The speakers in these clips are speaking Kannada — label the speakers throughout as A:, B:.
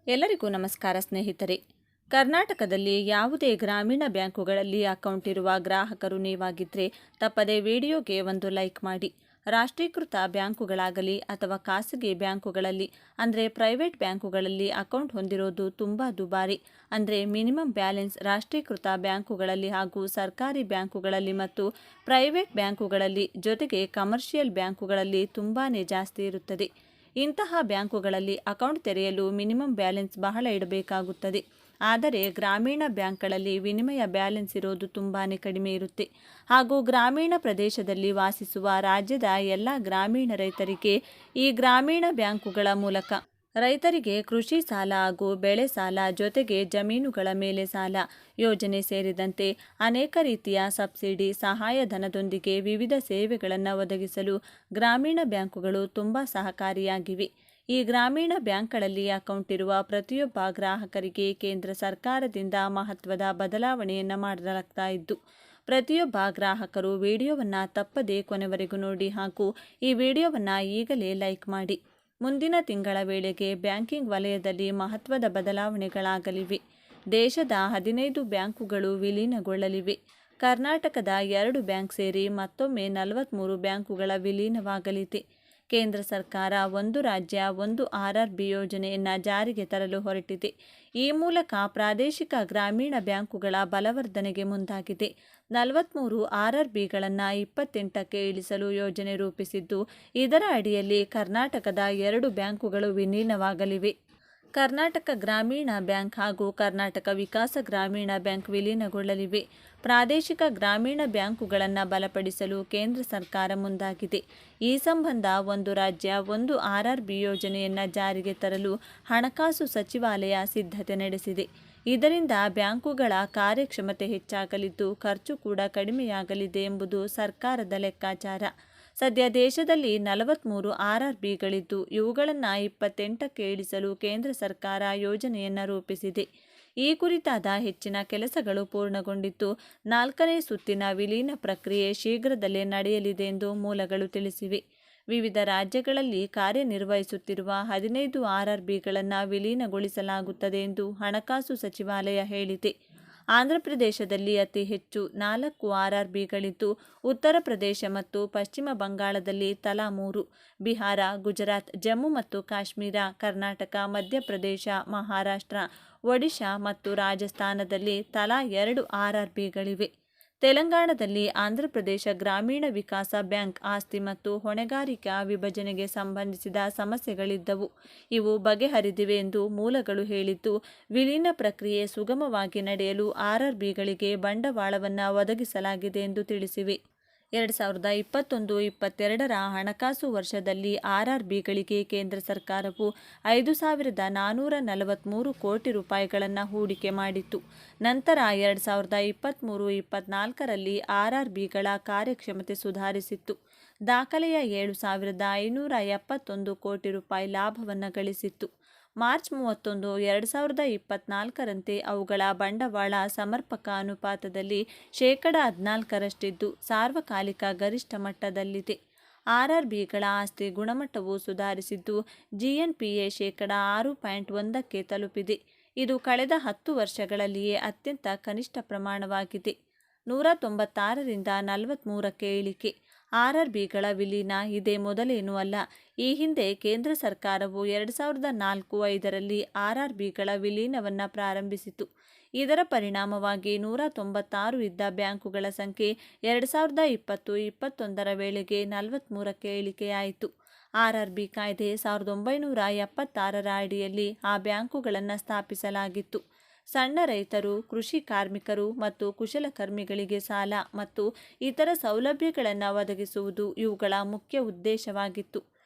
A: ಎಲ್ಲರಿಗೂ ನಮಸ್ಕಾರ ಸ್ನೇಹಿತರೆ. ಕರ್ನಾಟಕದಲ್ಲಿ ಯಾವುದೇ ಗ್ರಾಮೀಣ ಬ್ಯಾಂಕುಗಳಲ್ಲಿ ಅಕೌಂಟ್ ಇರುವ ಗ್ರಾಹಕರು ನೀವಾಗಿದ್ದರೆ ತಪ್ಪದೇ ವಿಡಿಯೋಗೆ ಒಂದು ಲೈಕ್ ಮಾಡಿ. ರಾಷ್ಟ್ರೀಕೃತ ಬ್ಯಾಂಕುಗಳಾಗಲಿ ಅಥವಾ ಖಾಸಗಿ ಬ್ಯಾಂಕುಗಳಲ್ಲಿ ಅಂದರೆ ಪ್ರೈವೇಟ್ ಬ್ಯಾಂಕುಗಳಲ್ಲಿ ಅಕೌಂಟ್ ಹೊಂದಿರೋದು ತುಂಬ ದುಬಾರಿ. ಅಂದರೆ ಮಿನಿಮಮ್ ಬ್ಯಾಲೆನ್ಸ್ ರಾಷ್ಟ್ರೀಕೃತ ಬ್ಯಾಂಕುಗಳಲ್ಲಿ ಹಾಗೂ ಸರ್ಕಾರಿ ಬ್ಯಾಂಕುಗಳಲ್ಲಿ ಮತ್ತು ಪ್ರೈವೇಟ್ ಬ್ಯಾಂಕುಗಳಲ್ಲಿ ಜೊತೆಗೆ ಕಮರ್ಷಿಯಲ್ ಬ್ಯಾಂಕುಗಳಲ್ಲಿ ತುಂಬಾ ಜಾಸ್ತಿ ಇರುತ್ತದೆ. ಇಂತಹ ಬ್ಯಾಂಕುಗಳಲ್ಲಿ ಅಕೌಂಟ್ ತೆರೆಯಲು ಮಿನಿಮಮ್ ಬ್ಯಾಲೆನ್ಸ್ ಬಹಳ ಇಡಬೇಕಾಗುತ್ತದೆ. ಆದರೆ ಗ್ರಾಮೀಣ ಬ್ಯಾಂಕ್ಗಳಲ್ಲಿ ವಿನಿಮಯ ಬ್ಯಾಲೆನ್ಸ್ ಇರೋದು ತುಂಬಾ ಕಡಿಮೆ ಇರುತ್ತೆ. ಹಾಗೂ ಗ್ರಾಮೀಣ ಪ್ರದೇಶದಲ್ಲಿ ವಾಸಿಸುವ ರಾಜ್ಯದ ಎಲ್ಲ ಗ್ರಾಮೀಣ ರೈತರಿಗೆ ಈ ಗ್ರಾಮೀಣ ಬ್ಯಾಂಕುಗಳ ಮೂಲಕ ರೈತರಿಗೆ ಕೃಷಿ ಸಾಲ ಹಾಗೂ ಬೆಳೆ ಸಾಲ ಜೊತೆಗೆ ಜಮೀನುಗಳ ಮೇಲೆ ಸಾಲ ಯೋಜನೆ ಸೇರಿದಂತೆ ಅನೇಕ ರೀತಿಯ ಸಬ್ಸಿಡಿ ಸಹಾಯಧನದೊಂದಿಗೆ ವಿವಿಧ ಸೇವೆಗಳನ್ನು ಒದಗಿಸಲು ಗ್ರಾಮೀಣ ಬ್ಯಾಂಕುಗಳು ತುಂಬ ಸಹಕಾರಿಯಾಗಿವೆ. ಈ ಗ್ರಾಮೀಣ ಬ್ಯಾಂಕ್ಗಳಲ್ಲಿ ಅಕೌಂಟ್ ಇರುವ ಪ್ರತಿಯೊಬ್ಬ ಗ್ರಾಹಕರಿಗೆ ಕೇಂದ್ರ ಸರ್ಕಾರದಿಂದ ಮಹತ್ವದ ಬದಲಾವಣೆಯನ್ನು ಮಾಡಲಾಗ್ತಾ ಇದ್ದು, ಪ್ರತಿಯೊಬ್ಬ ಗ್ರಾಹಕರು ವಿಡಿಯೋವನ್ನು ತಪ್ಪದೇ ಕೊನೆವರೆಗೂ ನೋಡಿ ಹಾಗೂ ಈ ವಿಡಿಯೋವನ್ನು ಈಗಲೇ ಲೈಕ್ ಮಾಡಿ. ಮುಂದಿನ ತಿಂಗಳ ವೇಳೆಗೆ ಬ್ಯಾಂಕಿಂಗ್ ವಲಯದಲ್ಲಿ ಮಹತ್ವದ ಬದಲಾವಣೆಗಳಾಗಲಿವೆ. ದೇಶದ 15 ಬ್ಯಾಂಕುಗಳು ವಿಲೀನಗೊಳ್ಳಲಿವೆ. ಕರ್ನಾಟಕದ 2 ಬ್ಯಾಂಕ್ ಸೇರಿ ಮತ್ತೊಮ್ಮೆ 43 ಬ್ಯಾಂಕುಗಳ ವಿಲೀನವಾಗಲಿದೆ. ಕೇಂದ್ರ ಸರ್ಕಾರ ಒಂದು ರಾಜ್ಯ ಒಂದು RRB ಯೋಜನೆಯನ್ನು ಜಾರಿಗೆ ತರಲು ಹೊರಟಿದೆ. ಈ ಮೂಲಕ ಪ್ರಾದೇಶಿಕ ಗ್ರಾಮೀಣ ಬ್ಯಾಂಕುಗಳ ಬಲವರ್ಧನೆಗೆ ಮುಂದಾಗಿದೆ. 43 RRBಗಳನ್ನು 28ಕ್ಕೆ ಇಳಿಸಲು ಯೋಜನೆ ರೂಪಿಸಿದ್ದು, ಇದರ ಅಡಿಯಲ್ಲಿ ಕರ್ನಾಟಕದ 2 ಬ್ಯಾಂಕುಗಳು ವಿಲೀನವಾಗಲಿವೆ. ಕರ್ನಾಟಕ ಗ್ರಾಮೀಣ ಬ್ಯಾಂಕ್ ಹಾಗೂ ಕರ್ನಾಟಕ ವಿಕಾಸ ಗ್ರಾಮೀಣ ಬ್ಯಾಂಕ್ ವಿಲೀನಗೊಳ್ಳಲಿವೆ. ಪ್ರಾದೇಶಿಕ ಗ್ರಾಮೀಣ ಬ್ಯಾಂಕುಗಳನ್ನು ಬಲಪಡಿಸಲು ಕೇಂದ್ರ ಸರ್ಕಾರ ಮುಂದಾಗಿದೆ. ಈ ಸಂಬಂಧ ಒಂದು ರಾಜ್ಯ ಒಂದು RRB ಯೋಜನೆಯನ್ನು ಜಾರಿಗೆ ತರಲು ಹಣಕಾಸು ಸಚಿವಾಲಯ ಸಿದ್ಧತೆ ನಡೆಸಿದೆ. ಇದರಿಂದ ಬ್ಯಾಂಕುಗಳ ಕಾರ್ಯಕ್ಷಮತೆ ಹೆಚ್ಚಾಗಲಿದ್ದು, ಖರ್ಚು ಕೂಡ ಕಡಿಮೆಯಾಗಲಿದೆ ಎಂಬುದು ಸರ್ಕಾರದ ಲೆಕ್ಕಾಚಾರ. ಸದ್ಯ ದೇಶದಲ್ಲಿ 43 RRBಗಳಿದ್ದು, ಇವುಗಳನ್ನು 28ಕ್ಕೆ ಇಳಿಸಲು ಕೇಂದ್ರ ಸರ್ಕಾರ ಯೋಜನೆಯನ್ನು ರೂಪಿಸಿದೆ. ಈ ಕುರಿತಾದ ಹೆಚ್ಚಿನ ಕೆಲಸಗಳು ಪೂರ್ಣಗೊಂಡಿದ್ದು, 4ನೇ ಸುತ್ತಿನ ವಿಲೀನ ಪ್ರಕ್ರಿಯೆ ಶೀಘ್ರದಲ್ಲೇ ನಡೆಯಲಿದೆ ಎಂದು ಮೂಲಗಳು ತಿಳಿಸಿವೆ. ವಿವಿಧ ರಾಜ್ಯಗಳಲ್ಲಿ ಕಾರ್ಯನಿರ್ವಹಿಸುತ್ತಿರುವ 15 RRBಗಳನ್ನು ವಿಲೀನಗೊಳಿಸಲಾಗುತ್ತದೆ ಎಂದು ಹಣಕಾಸು ಸಚಿವಾಲಯ ಹೇಳಿದೆ. ಆಂಧ್ರಪ್ರದೇಶದಲ್ಲಿ ಅತಿ ಹೆಚ್ಚು 4 RRBಗಳಿದ್ದು, ಉತ್ತರ ಪ್ರದೇಶ ಮತ್ತು ಪಶ್ಚಿಮ ಬಂಗಾಳದಲ್ಲಿ ತಲಾ 3, ಬಿಹಾರ, ಗುಜರಾತ್, ಜಮ್ಮು ಮತ್ತು ಕಾಶ್ಮೀರ, ಕರ್ನಾಟಕ, ಮಧ್ಯಪ್ರದೇಶ, ಮಹಾರಾಷ್ಟ್ರ, ಒಡಿಶಾ ಮತ್ತು ರಾಜಸ್ಥಾನದಲ್ಲಿ ತಲಾ 2 RRBಗಳಿವೆ. ತೆಲಂಗಾಣದಲ್ಲಿ ಆಂಧ್ರಪ್ರದೇಶ ಗ್ರಾಮೀಣ ವಿಕಾಸ ಬ್ಯಾಂಕ್ ಆಸ್ತಿ ಮತ್ತು ಹೊಣೆಗಾರಿಕಾ ವಿಭಜನೆಗೆ ಸಂಬಂಧಿಸಿದ ಸಮಸ್ಯೆಗಳಿದ್ದವು. ಇವು ಬಗೆಹರಿದಿವೆ ಎಂದು ಮೂಲಗಳು ಹೇಳಿದ್ದು, ವಿಲೀನ ಪ್ರಕ್ರಿಯೆ ಸುಗಮವಾಗಿ ನಡೆಯಲು RRBಗಳಿಗೆ ಬಂಡವಾಳವನ್ನು ಒದಗಿಸಲಾಗಿದೆ ಎಂದು ತಿಳಿಸಿವೆ. 2021-22ರ ಹಣಕಾಸು ವರ್ಷದಲ್ಲಿ RRBಗಳಿಗೆ ಕೇಂದ್ರ ಸರ್ಕಾರವು 5,443 ಕೋಟಿ ರೂಪಾಯಿಗಳನ್ನು ಹೂಡಿಕೆ ಮಾಡಿತ್ತು. ನಂತರ 2023-24ರಲ್ಲಿ RRBಗಳ ಕಾರ್ಯಕ್ಷಮತೆ ಸುಧಾರಿಸಿತ್ತು. ದಾಖಲೆಯ 7,571 ಕೋಟಿ ರೂಪಾಯಿ ಲಾಭವನ್ನು ಗಳಿಸಿತ್ತು. ಮಾರ್ಚ್ 31, 2024ರಂತೆ ಅವುಗಳ ಬಂಡವಾಳ ಸಮರ್ಪಕ ಅನುಪಾತದಲ್ಲಿ 14%ರಷ್ಟಿದ್ದು, ಸಾರ್ವಕಾಲಿಕ ಗರಿಷ್ಠ ಮಟ್ಟದಲ್ಲಿದೆ. RRBಗಳ ಆಸ್ತಿ ಗುಣಮಟ್ಟವು ಸುಧಾರಿಸಿದ್ದು, GNPA 6.1ಕ್ಕೆ ತಲುಪಿದೆ. ಇದು ಕಳೆದ 10 ವರ್ಷಗಳಲ್ಲಿಯೇ ಅತ್ಯಂತ ಕನಿಷ್ಠ ಪ್ರಮಾಣವಾಗಿದೆ. 196ರಿಂದ 43ಕ್ಕೆ ಇಳಿಕೆ. RRBಗಳ ವಿಲೀನ ಇದೇ ಮೊದಲೇನೂ ಅಲ್ಲ. ಈ ಹಿಂದೆ ಕೇಂದ್ರ ಸರ್ಕಾರವು 2004-05ರಲ್ಲಿ RRBಗಳ ವಿಲೀನವನ್ನು ಪ್ರಾರಂಭಿಸಿತು. ಇದರ ಪರಿಣಾಮವಾಗಿ 196 ಇದ್ದ ಬ್ಯಾಂಕುಗಳ ಸಂಖ್ಯೆ 2020-21ರ ವೇಳೆಗೆ 43ಕ್ಕೆ ಇಳಿಕೆಯಾಯಿತು. RRB ಕಾಯ್ದೆ 1976ರ ಅಡಿಯಲ್ಲಿ ಆ ಬ್ಯಾಂಕುಗಳನ್ನು ಸ್ಥಾಪಿಸಲಾಗಿತ್ತು. ಸಣ್ಣ ರೈತರು, ಕೃಷಿ ಕಾರ್ಮಿಕರು ಮತ್ತು ಕುಶಲಕರ್ಮಿಗಳಿಗೆ ಸಾಲ ಮತ್ತು ಇತರ ಸೌಲಭ್ಯಗಳನ್ನು ಒದಗಿಸುವುದು ಇವುಗಳ ಮುಖ್ಯ ಉದ್ದೇಶವಾಗಿತ್ತು.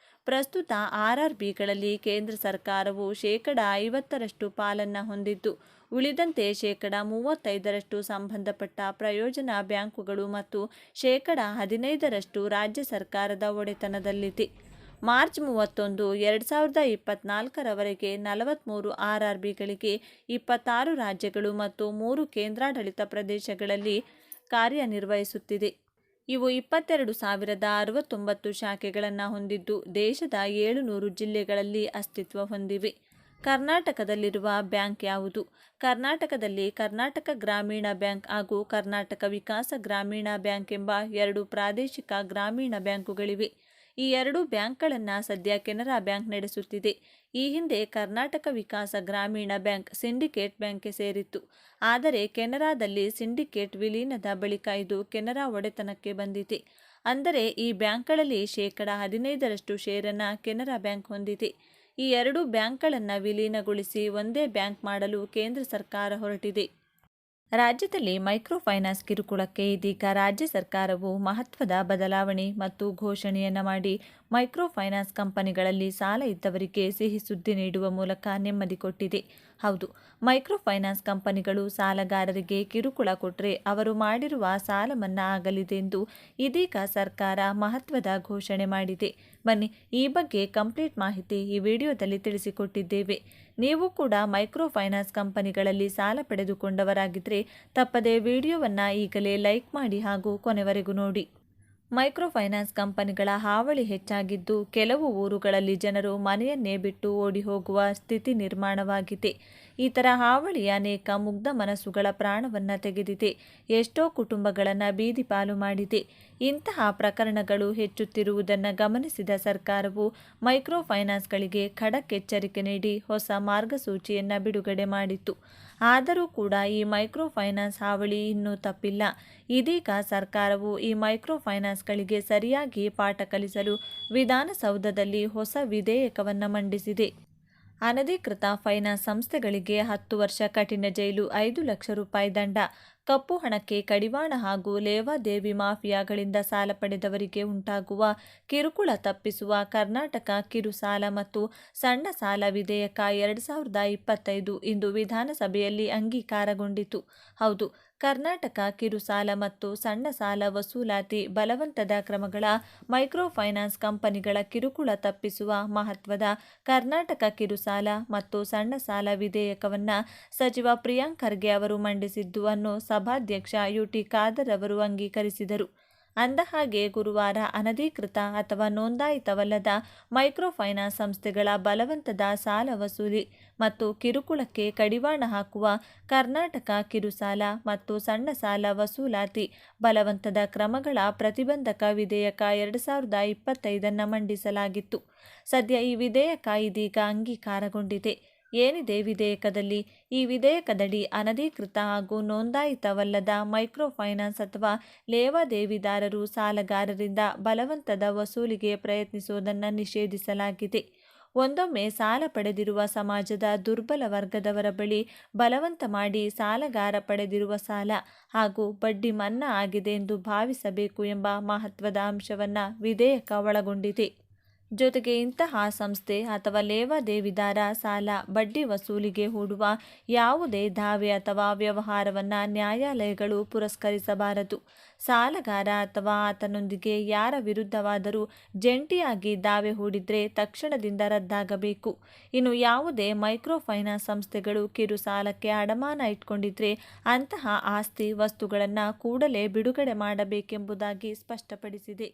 A: ಪ್ರಸ್ತುತ RRBಗಳಲ್ಲಿ ಕೇಂದ್ರ ಸರ್ಕಾರವು 50%ರಷ್ಟು ಪಾಲನ್ನು ಹೊಂದಿದ್ದು, ಉಳಿದಂತೆ 35%ರಷ್ಟು ಸಂಬಂಧಪಟ್ಟ ಪ್ರಯೋಜನ ಬ್ಯಾಂಕುಗಳು ಮತ್ತು 15%ರಷ್ಟು ರಾಜ್ಯ ಸರ್ಕಾರದ ಒಡೆತನದಲ್ಲಿದೆ. ಮಾರ್ಚ್ 31, 2024ರವರೆಗೆ 43 RRBಗಳಿಗೆ 26 ರಾಜ್ಯಗಳು ಮತ್ತು 3 ಕೇಂದ್ರಾಡಳಿತ ಪ್ರದೇಶಗಳಲ್ಲಿ ಕಾರ್ಯನಿರ್ವಹಿಸುತ್ತಿದೆ. ಇವು 22,069 ಶಾಖೆಗಳನ್ನು ಹೊಂದಿದ್ದು, ದೇಶದ 700 ಜಿಲ್ಲೆಗಳಲ್ಲಿ ಅಸ್ತಿತ್ವ ಹೊಂದಿವೆ. ಕರ್ನಾಟಕದಲ್ಲಿರುವ ಬ್ಯಾಂಕ್ ಯಾವುದು? ಕರ್ನಾಟಕದಲ್ಲಿ ಕರ್ನಾಟಕ ಗ್ರಾಮೀಣ ಬ್ಯಾಂಕ್ ಹಾಗೂ ಕರ್ನಾಟಕ ವಿಕಾಸ ಗ್ರಾಮೀಣ ಬ್ಯಾಂಕ್ ಎಂಬ ಎರಡು ಪ್ರಾದೇಶಿಕ ಗ್ರಾಮೀಣ ಬ್ಯಾಂಕುಗಳಿವೆ. ಈ ಎರಡು ಬ್ಯಾಂಕ್ಗಳನ್ನು ಸದ್ಯ ಕೆನರಾ ಬ್ಯಾಂಕ್ ನಡೆಸುತ್ತಿದೆ. ಈ ಹಿಂದೆ ಕರ್ನಾಟಕ ವಿಕಾಸ ಗ್ರಾಮೀಣ ಬ್ಯಾಂಕ್ ಸಿಂಡಿಕೇಟ್ ಬ್ಯಾಂಕ್ಗೆ ಸೇರಿತ್ತು. ಆದರೆ ಕೆನರಾದಲ್ಲಿ ಸಿಂಡಿಕೇಟ್ ವಿಲೀನದ ಬಳಿಕ ಇದು ಕೆನರಾ ಒಡೆತನಕ್ಕೆ ಬಂದಿದೆ. ಅಂದರೆ ಈ ಬ್ಯಾಂಕ್ಗಳಲ್ಲಿ 15% ಶೇರನ್ನು ಕೆನರಾ ಬ್ಯಾಂಕ್ ಹೊಂದಿದೆ. ಈ ಎರಡು ಬ್ಯಾಂಕ್ಗಳನ್ನು ವಿಲೀನಗೊಳಿಸಿ ಒಂದೇ ಬ್ಯಾಂಕ್ ಮಾಡಲು ಕೇಂದ್ರ ಸರ್ಕಾರ ಹೊರಟಿದೆ. ರಾಜ್ಯದಲ್ಲಿ ಮೈಕ್ರೋ ಫೈನಾನ್ಸ್ ಕಿರುಕುಳಕ್ಕೆ ಇದೀಗ ರಾಜ್ಯ ಸರ್ಕಾರವು ಮಹತ್ವದ ಬದಲಾವಣೆ ಮತ್ತು ಘೋಷಣೆಯನ್ನು ಮಾಡಿ ಮೈಕ್ರೋ ಫೈನಾನ್ಸ್ ಕಂಪನಿಗಳಲ್ಲಿ ಸಾಲ ಇದ್ದವರಿಗೆ ಸಿಹಿ ಸುದ್ದಿ ನೀಡುವ ಮೂಲಕ ನೆಮ್ಮದಿ ಕೊಟ್ಟಿದೆ. ಹೌದು, ಮೈಕ್ರೋ ಫೈನಾನ್ಸ್ ಕಂಪನಿಗಳು ಸಾಲಗಾರರಿಗೆ ಕಿರುಕುಳ ಕೊಟ್ಟರೆ ಅವರು ಮಾಡಿರುವ ಸಾಲ ಮನ್ನಾ ಆಗಲಿದೆ ಎಂದು ಇದೀಗ ಸರ್ಕಾರ ಮಹತ್ವದ ಘೋಷಣೆ ಮಾಡಿದೆ. ಬನ್ನಿ, ಈ ಬಗ್ಗೆ ಕಂಪ್ಲೀಟ್ ಮಾಹಿತಿ ಈ ವಿಡಿಯೋದಲ್ಲಿ ತಿಳಿಸಿಕೊಟ್ಟಿದ್ದೇವೆ. ನೀವು ಕೂಡ ಮೈಕ್ರೋ ಫೈನಾನ್ಸ್ ಕಂಪನಿಗಳಲ್ಲಿ ಸಾಲ ಪಡೆದುಕೊಂಡವರಾಗಿದ್ದರೆ ತಪ್ಪದೇ ವಿಡಿಯೋವನ್ನು ಈಗಲೇ ಲೈಕ್ ಮಾಡಿ ಹಾಗೂ ಕೊನೆವರೆಗೂ ನೋಡಿ. ಮೈಕ್ರೋ ಫೈನಾನ್ಸ್ ಕಂಪನಿಗಳ ಹಾವಳಿ ಹೆಚ್ಚಾಗಿದ್ದು ಕೆಲವು ಊರುಗಳಲ್ಲಿ ಜನರು ಮನೆಯನ್ನೇ ಬಿಟ್ಟು ಓಡಿ ಹೋಗುವ ಸ್ಥಿತಿ ನಿರ್ಮಾಣವಾಗಿದೆ. ಈ ಥರ ಹಾವಳಿ ಅನೇಕ ಮುಗ್ಧ ಮನಸ್ಸುಗಳ ಪ್ರಾಣವನ್ನು ತೆಗೆದಿದೆ. ಎಷ್ಟೋ ಕುಟುಂಬಗಳನ್ನು ಬೀದಿ ಪಾಲು ಮಾಡಿದೆ. ಇಂತಹ ಪ್ರಕರಣಗಳು ಹೆಚ್ಚುತ್ತಿರುವುದನ್ನು ಗಮನಿಸಿದ ಸರ್ಕಾರವು ಮೈಕ್ರೋ ಫೈನಾನ್ಸ್ಗಳಿಗೆ ಖಡಕ್ ಎಚ್ಚರಿಕೆ ನೀಡಿ ಹೊಸ ಮಾರ್ಗಸೂಚಿಯನ್ನು ಬಿಡುಗಡೆ ಮಾಡಿತ್ತು. ಆದರೂ ಕೂಡ ಈ ಮೈಕ್ರೋ ಫೈನಾನ್ಸ್ ಹಾವಳಿ ಇನ್ನೂ ತಪ್ಪಿಲ್ಲ. ಇದೀಗ ಸರ್ಕಾರವು ಈ ಮೈಕ್ರೋ ಫೈನಾನ್ಸ್ಗಳಿಗೆ ಸರಿಯಾಗಿ ಪಾಠ ಕಲಿಸಲು ವಿಧಾನಸೌಧದಲ್ಲಿ ಹೊಸ ವಿಧೇಯಕವನ್ನು ಮಂಡಿಸಿದೆ. ಅನಧಿಕೃತ ಫೈನಾನ್ಸ್ ಸಂಸ್ಥೆಗಳಿಗೆ 10 ವರ್ಷ ಕಠಿಣ ಜೈಲು, 5 ಲಕ್ಷ ರೂಪಾಯಿ ದಂಡ, ಕಪ್ಪು ಹಣಕ್ಕೆ ಕಡಿವಾಣ ಹಾಗೂ ಲೇವಾದೇವಿ ಮಾಫಿಯಾಗಳಿಂದ ಸಾಲ ಪಡೆದವರಿಗೆ ಉಂಟಾಗುವ ಕಿರುಕುಳ ತಪ್ಪಿಸುವ ಕರ್ನಾಟಕ ಕಿರು ಸಾಲ ಮತ್ತು ಸಣ್ಣ ಸಾಲ ವಿಧೇಯಕ 2025 ಇಂದು ವಿಧಾನಸಭೆಯಲ್ಲಿ ಅಂಗೀಕಾರಗೊಂಡಿತು. ಹೌದು, ಕರ್ನಾಟಕ ಕಿರು ಸಾಲ ಮತ್ತು ಸಣ್ಣ ಸಾಲ ವಸೂಲಾತಿ ಬಲವಂತದ ಕ್ರಮಗಳ ಮೈಕ್ರೋ ಫೈನಾನ್ಸ್ ಕಂಪನಿಗಳ ಕಿರುಕುಳ ತಪ್ಪಿಸುವ ಮಹತ್ವದ ಕರ್ನಾಟಕ ಕಿರು ಸಾಲ ಮತ್ತು ಸಣ್ಣ ಸಾಲ ವಿಧೇಯಕವನ್ನು ಸಚಿವ ಪ್ರಿಯಾಂಕ್ ಖರ್ಗೆ ಅವರು ಮಂಡಿಸಿದ್ದು ಅನ್ನು ಸಭಾಧ್ಯಕ್ಷ ಯುಟಿ ಖಾದರ್ ಅವರು ಅಂಗೀಕರಿಸಿದರು. ಅಂದಹಾಗೆ ಗುರುವಾರ ಅನಧಿಕೃತ ಅಥವಾ ನೋಂದಾಯಿತವಲ್ಲದ ಮೈಕ್ರೋ ಫೈನಾನ್ಸ್ ಸಂಸ್ಥೆಗಳ ಬಲವಂತದ ಸಾಲ ವಸೂಲಿ ಮತ್ತು ಕಿರುಕುಳಕ್ಕೆ ಕಡಿವಾಣ ಹಾಕುವ ಕರ್ನಾಟಕ ಕಿರು ಸಾಲ ಮತ್ತು ಸಣ್ಣ ಸಾಲ ವಸೂಲಾತಿ ಬಲವಂತದ ಕ್ರಮಗಳ ಪ್ರತಿಬಂಧಕ ವಿಧೇಯಕ 2025 ಮಂಡಿಸಲಾಗಿತ್ತು. ಸದ್ಯ ಈ ವಿಧೇಯಕ ಇದೀಗ ಅಂಗೀಕಾರಗೊಂಡಿದೆ. ಏನಿದೆ ವಿಧೇಯಕದಲ್ಲಿ? ಈ ವಿಧೇಯಕದಡಿ ಅನಧಿಕೃತ ಹಾಗೂ ನೋಂದಾಯಿತವಲ್ಲದ ಮೈಕ್ರೋ ಫೈನಾನ್ಸ್ ಅಥವಾ ಲೇವಾದೇವಿದಾರರು ಸಾಲಗಾರರಿಂದ ಬಲವಂತದ ವಸೂಲಿಗೆ ಪ್ರಯತ್ನಿಸುವುದನ್ನು ನಿಷೇಧಿಸಲಾಗಿದೆ. ಒಂದೊಮ್ಮೆ ಸಾಲ ಪಡೆದಿರುವ ಸಮಾಜದ ದುರ್ಬಲ ವರ್ಗದವರ ಬಳಿ ಬಲವಂತ ಮಾಡಿ ಸಾಲಗಾರ ಪಡೆದಿರುವ ಸಾಲ ಹಾಗೂ ಬಡ್ಡಿ ಮನ್ನಾ ಆಗಿದೆ ಎಂದು ಭಾವಿಸಬೇಕು ಎಂಬ ಮಹತ್ವದ ಅಂಶವನ್ನು ವಿಧೇಯಕ ಒಳಗೊಂಡಿದೆ. ಜೊತೆಗೆ ಇಂತಹ ಸಂಸ್ಥೆ ಅಥವಾ ಲೇವಾದೇವಿದಾರ ಸಾಲ, ಬಡ್ಡಿ ವಸೂಲಿಗೆ ಹೂಡುವ ಯಾವುದೇ ದಾವೆ ಅಥವಾ ವ್ಯವಹಾರವನ್ನು ನ್ಯಾಯಾಲಯಗಳು ಪುರಸ್ಕರಿಸಬಾರದು. ಸಾಲಗಾರ ಅಥವಾ ಆತನೊಂದಿಗೆ ಯಾರ ವಿರುದ್ಧವಾದರೂ ಜಂಟಿಯಾಗಿ ದಾವೆ ಹೂಡಿದರೆ ತಕ್ಷಣದಿಂದ ರದ್ದಾಗಬೇಕು. ಇನ್ನು ಯಾವುದೇ ಮೈಕ್ರೋ ಫೈನಾನ್ಸ್ ಸಂಸ್ಥೆಗಳು ಕಿರು ಸಾಲಕ್ಕೆ ಅಡಮಾನ ಇಟ್ಕೊಂಡಿದ್ರೆ ಅಂತಹ ಆಸ್ತಿ ವಸ್ತುಗಳನ್ನು ಕೂಡಲೇ ಬಿಡುಗಡೆ ಮಾಡಬೇಕೆಂಬುದಾಗಿ ಸ್ಪಷ್ಟಪಡಿಸಿದೆ.